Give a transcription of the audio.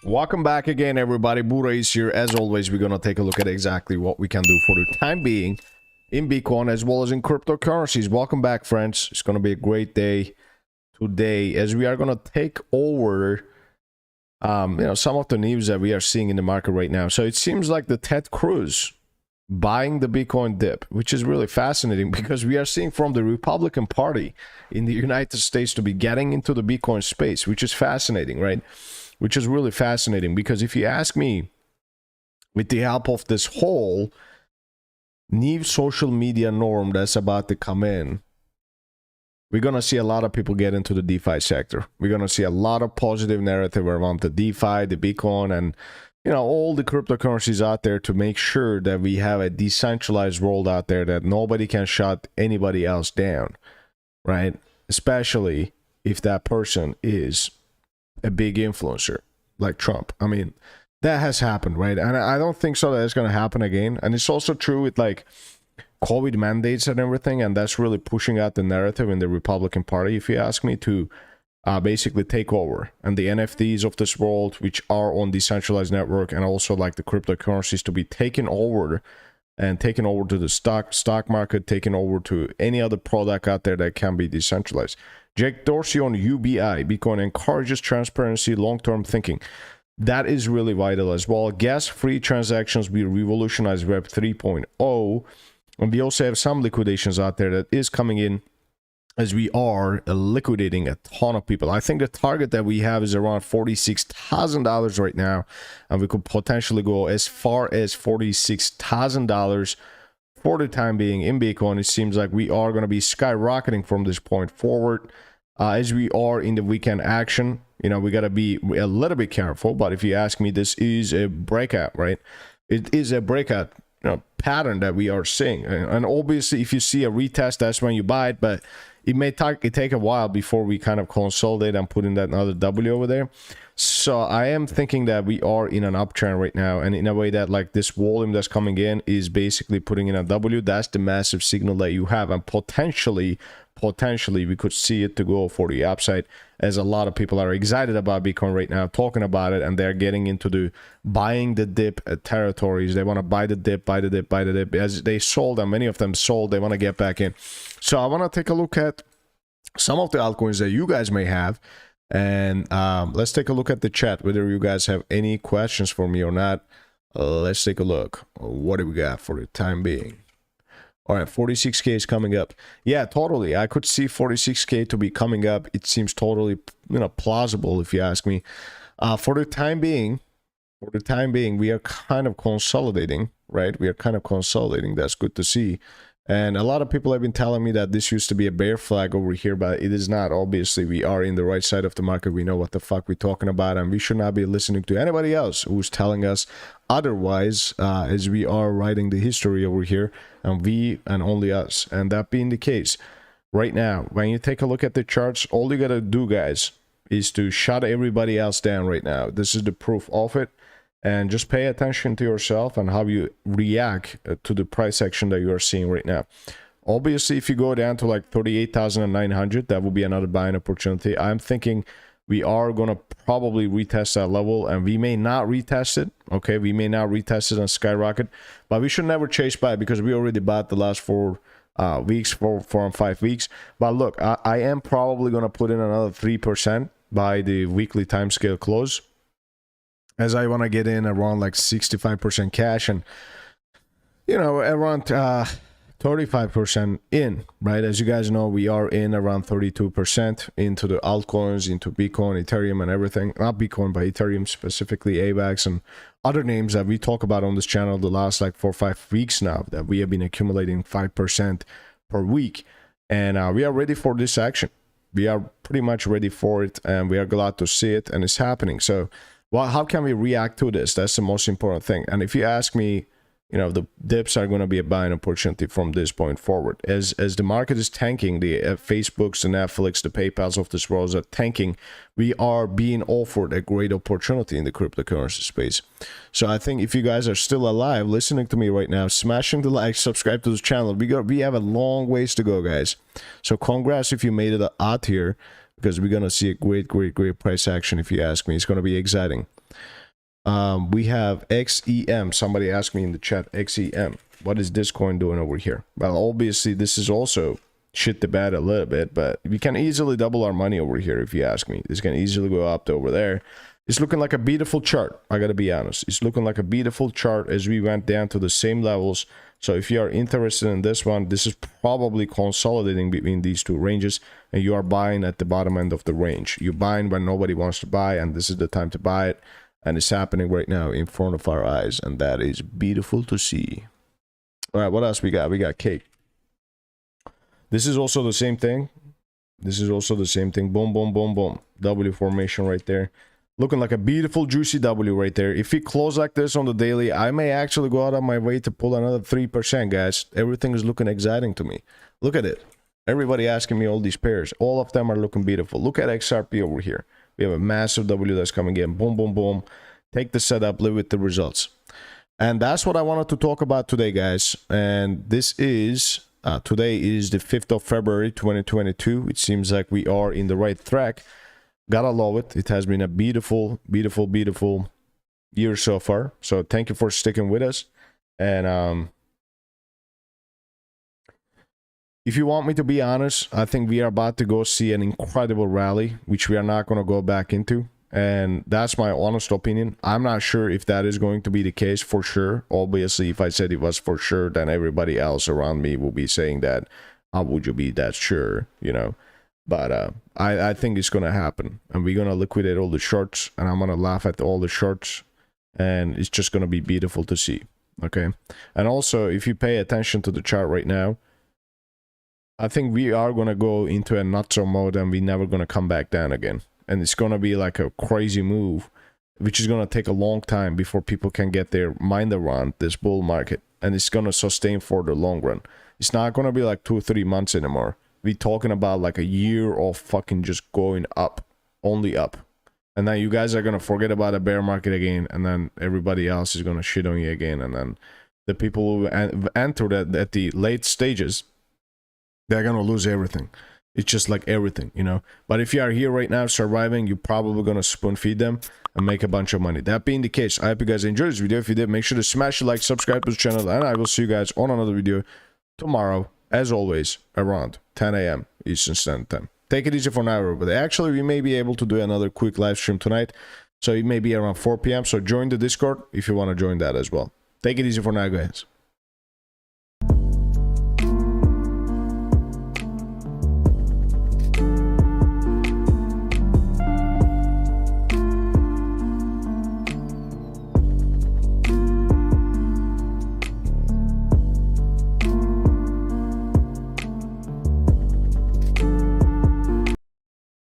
Welcome back again, everybody. Bugi is here. As always, we're going to take a look at exactly what we can do for the time being in Bitcoin as well as in cryptocurrencies. Welcome back, friends. It's going to be a great day today as we are going to take over some of the news that we are seeing in the market right now. So it seems like the Ted Cruz buying the Bitcoin dip, which is really fascinating because we are seeing from the Republican Party in the United States to be getting into the Bitcoin space, which is fascinating, right? Which is really fascinating because if you ask me, with the help of this whole new social media norm that's about to come in, we're going to see a lot of people get into the DeFi sector. We're going to see a lot of positive narrative around the DeFi, the Bitcoin, and all the cryptocurrencies out there to make sure that we have a decentralized world out there that nobody can shut anybody else down, right? Especially if that person is a big influencer like Trump. I mean, that has happened, right? And I don't think so that it's going to happen again. And it's also true with like COVID mandates and everything, and that's really pushing out the narrative in the Republican Party, if you ask me, to basically take over. And the NFTs of this world, which are on decentralized network, and also like the cryptocurrencies to be taken over and taken over to the stock market, taken over to any other product out there that can be decentralized. Jake Dorsey on UBI, Bitcoin encourages transparency, long-term thinking. That is really vital as well. Gas-free transactions will revolutionize Web 3.0. And we also have some liquidations out there that is coming in as we are liquidating a ton of people. I think the target that we have is around $46,000 right now. And we could potentially go as far as $46,000 for the time being in Bitcoin. It seems like we are going to be skyrocketing from this point forward. As we are in the weekend action, we got to be a little bit careful. But if you ask me, this is a breakout, right? It is a breakout pattern that we are seeing. And obviously, if you see a retest, that's when you buy it. But it may take a while before we kind of consolidate and put in that another W over there. So I am thinking that we are in an uptrend right now, and in a way that like this volume that's coming in is basically putting in a W. That's the massive signal that you have, and potentially we could see it to go for the upside, as a lot of people are excited about Bitcoin right now, talking about it, and they're getting into the buying the dip territories. They want to buy the dip, as they sold, and many of them sold. They want to get back in. So I want to take a look at some of the altcoins that you guys may have. And let's take a look at the chat, whether you guys have any questions for me or not. Let's take a look. What do we got for the time being? All right, 46K is coming up. Yeah, totally. I could see 46K to be coming up. It seems totally, plausible if you ask me. For the time being, we are kind of consolidating, right? We are kind of consolidating. That's good to see. And a lot of people have been telling me that this used to be a bear flag over here, but it is not. Obviously, we are in the right side of the market. We know what the fuck we're talking about, and we should not be listening to anybody else who's telling us otherwise, as we are writing the history over here, and we and only us. And that being the case, right now, when you take a look at the charts, all you gotta do, guys, is to shut everybody else down right now. This is the proof of it. And just pay attention to yourself and how you react to the price action that you are seeing right now. Obviously, if you go down to like 38,900, that will be another buying opportunity. I'm thinking we are going to probably retest that level, and we may not retest it. Okay, we may not retest it and skyrocket, but we should never chase by because we already bought the last 4 weeks, 4 and 5 weeks. But look, I am probably going to put in another 3% by the weekly timescale close, as I want to get in around like 65% cash and, around 35% in, right? As you guys know, we are in around 32% into the altcoins, into Bitcoin, Ethereum, and everything. Not Bitcoin, but Ethereum, specifically AVAX and other names that we talk about on this channel the last like 4 or 5 weeks now, that we have been accumulating 5% per week. And we are ready for this action. We are pretty much ready for it, and we are glad to see it, and it's happening. So, well, how can we react to this? That's the most important thing. And if you ask me, the dips are going to be a buying opportunity from this point forward. As the market is tanking, the Facebooks, the Netflix, the PayPals of this world are tanking, we are being offered a great opportunity in the cryptocurrency space. So I think if you guys are still alive, listening to me right now, smashing the like, subscribe to this channel. We have a long ways to go, guys. So congrats if you made it out here. because we're gonna see a great price action. If you ask me, it's gonna be exciting. We have XEM. Somebody asked me in the chat, XEM, what is this coin doing over here? Well, obviously this is also shit the bed a little bit, but we can easily double our money over here. If you ask me, this can easily go up to over there. It's looking like a beautiful chart. I gotta be honest, it's looking like a beautiful chart as we went down to the same levels. So if you are interested in this one, this is probably consolidating between these two ranges, and you are buying at the bottom end of the range. You're buying when nobody wants to buy, and this is the time to buy it. And it's happening right now in front of our eyes, and that is beautiful to see. All right, what else we got? We got cake. This is also the same thing. This is also the same thing. Boom, boom, boom, boom. W formation right there. Looking like a beautiful juicy W right there. If we close like this on the daily, I may actually go out of my way to pull another 3%, guys. Everything is looking exciting to me. Look at it. Everybody asking me all these pairs. All of them are looking beautiful. Look at XRP over here. We have a massive W that's coming in. Boom, boom, boom. Take the setup, live with the results. And that's what I wanted to talk about today, guys. And this is, today is the 5th of February, 2022. It seems like we are in the right track. Gotta love it. It has been a beautiful year so far. So thank you for sticking with us. And if you want me to be honest, I think we are about to go see an incredible rally, which we are not going to go back into. And that's my honest opinion. I'm not sure if that is going to be the case for sure. Obviously, if I said it was for sure, then everybody else around me will be saying that. How would you be that sure, you know? But I think it's going to happen. And we're going to liquidate all the shorts. And I'm going to laugh at all the shorts. And it's just going to be beautiful to see. Okay? And also, if you pay attention to the chart right now, I think we are going to go into a not-so mode. And we're never going to come back down again. And it's going to be like a crazy move, which is going to take a long time before people can get their mind around this bull market. And it's going to sustain for the long run. It's not going to be like 2 or 3 months anymore. We're talking about like a year of fucking just going up, only up. And then you guys are going to forget about a bear market again. And then everybody else is going to shit on you again. And then the people who entered at the late stages, they're going to lose everything. It's just like everything, you know. But if you are here right now surviving, you're probably going to spoon feed them and make a bunch of money. That being the case, I hope you guys enjoyed this video. If you did, make sure to smash the like, subscribe to the channel, and I will see you guys on another video tomorrow, as always, around 10 a.m. Eastern Standard Time. Take it easy for now, everybody. Actually, we may be able to do another quick live stream tonight, so it may be around 4 p.m. So join the Discord if you want to join that as well. Take it easy for now, guys.